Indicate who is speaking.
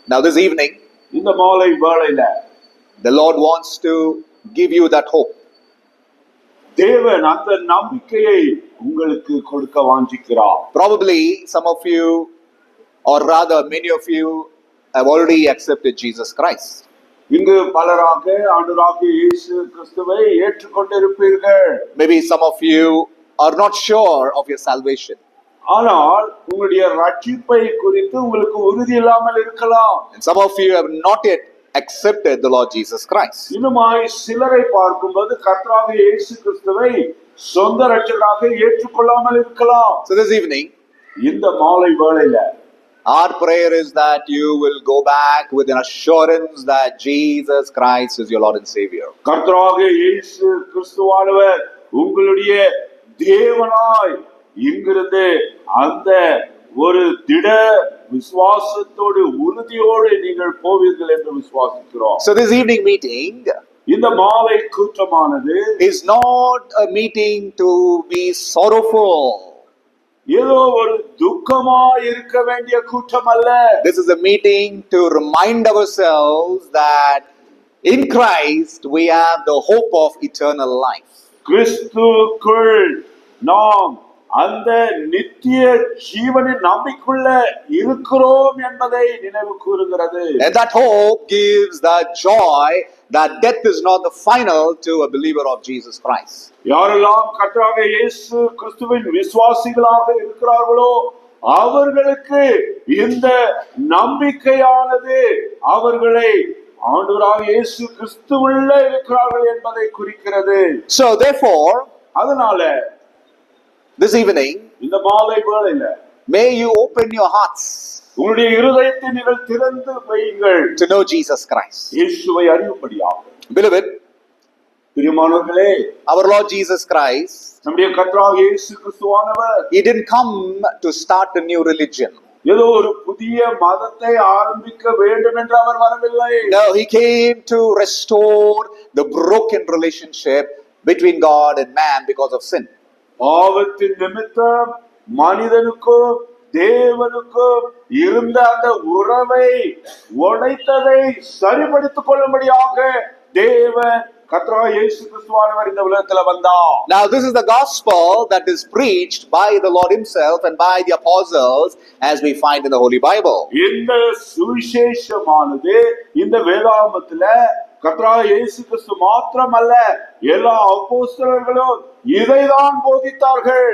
Speaker 1: Now this evening,
Speaker 2: இந்த மாலை வேளையில
Speaker 1: the Lord wants to give you that hope.
Speaker 2: தேவன் அந்த நம்பிக்கையை உங்களுக்கு கொடுக்க வாஞ்சிக்கிறார்.
Speaker 1: Probably some of you, or rather many of you, have already accepted Jesus Christ.
Speaker 2: இங்கு பலராக ஆண்டவராகிய இயேசு கிறிஸ்துவை ஏற்றுக்கொண்டிருப்பீர்கள்.
Speaker 1: Maybe some of you are not sure of your salvation.
Speaker 2: ஆனால் உங்களுடைய ரட்சிப்பை குறித்து உங்களுக்கு உறுதி இல்லாமல் இருக்கலாம்.
Speaker 1: And some of you have not yet accepted the Lord Jesus Christ.
Speaker 2: இன்னுமாய் சிலரை பார்க்கும்போது கர்த்தராகிய இயேசு கிறிஸ்துவை சொந்த இரட்சகராக ஏற்றுக்கொள்ளாமல் இருக்கலாம்.
Speaker 1: So this evening,
Speaker 2: இந்த மாலை வேளையில
Speaker 1: our prayer is that you will go back with an assurance that Jesus Christ is your Lord and Savior.
Speaker 2: கர்த்தராகிய இயேசு கிறிஸ்துவானவர் உங்களுடைய தேவனாய் இங்கிருந்து அந்த ஒரு திட விசுவாசத்தோடு உறுதியோடு நீங்கள் போவீர்கள் என்று விசுவாசிக்கிறோம்.
Speaker 1: So this evening meeting
Speaker 2: இந்த மாலை கூட்டமானது
Speaker 1: is not a meeting to be sorrowful.
Speaker 2: ஏதோ ஒரு துக்கமா இருக்க வேண்டிய கூட்டம் அல்ல.
Speaker 1: This is a meeting to remind ourselves that in Christ we have the hope of eternal life.
Speaker 2: கிறிஸ்துவுக்குள் நாம் அந்த நித்திய ஜீவனின் நம்பிக்கையுள்ள இருக்கிறோம் என்பதை நினைவு கூறுகிறது.
Speaker 1: And that hope gives that joy that death is not the final to a believer of Jesus Christ.
Speaker 2: யாரெல்லாம் கர்த்தராகிய இயேசு கிறிஸ்துவின் விசுவாசிகளாக இருக்கிறார்களோ அவர்களுக்கு இந்த நம்பிக்கையானது அவர்களை ஆண்டவராகிய இயேசு கிறிஸ்துவுள்ள இருக்கிறார்கள் என்பதை குறிக்கிறது.
Speaker 1: So therefore,
Speaker 2: அதனால
Speaker 1: this evening,
Speaker 2: இந்த மாலை வேளையில
Speaker 1: may you open your hearts
Speaker 2: உங்களுடைய இருதயத்தை நீங்கள் திறந்து வையுங்கள்
Speaker 1: to know Jesus Christ.
Speaker 2: இயேசுவை அறியும்படியாக.
Speaker 1: Beloved,
Speaker 2: பிரியமானவர்களே,
Speaker 1: our Lord Jesus Christ,
Speaker 2: நம்முடைய கர்த்தராகிய இயேசு கிறிஸ்துவானவர்
Speaker 1: He didn't come to start a new religion.
Speaker 2: ஏதோ ஒரு புதிய மதத்தை ஆரம்பிக்க வேண்டும் என்று அவர் வரவில்லை.
Speaker 1: No, He came to restore the broken relationship between God and man because of sin.
Speaker 2: பாவத்தின் நிமித்தம் மனிதனுக்கும் தேவனுக்கும் இருந்த அந்த உறவை உடைத்ததை சரிபடுத்திக் கொள்ளும்படியாக தேவன் கர்த்தராகிய இயேசு கிறிஸ்துவானவர் இந்த உலகத்துல வந்தார்.
Speaker 1: Now this is the gospel that is preached by the Lord Himself and by the apostles as we find in the Holy Bible.
Speaker 2: இந்த சுவிசேஷமானது இந்த வேதாகமத்துல கர்த்தராகிய இயேசு கிறிஸ்து மாத்திரமல்ல எல்லா அப்போஸ்தலர்களும் இதைதான் போதித்தார்கள்.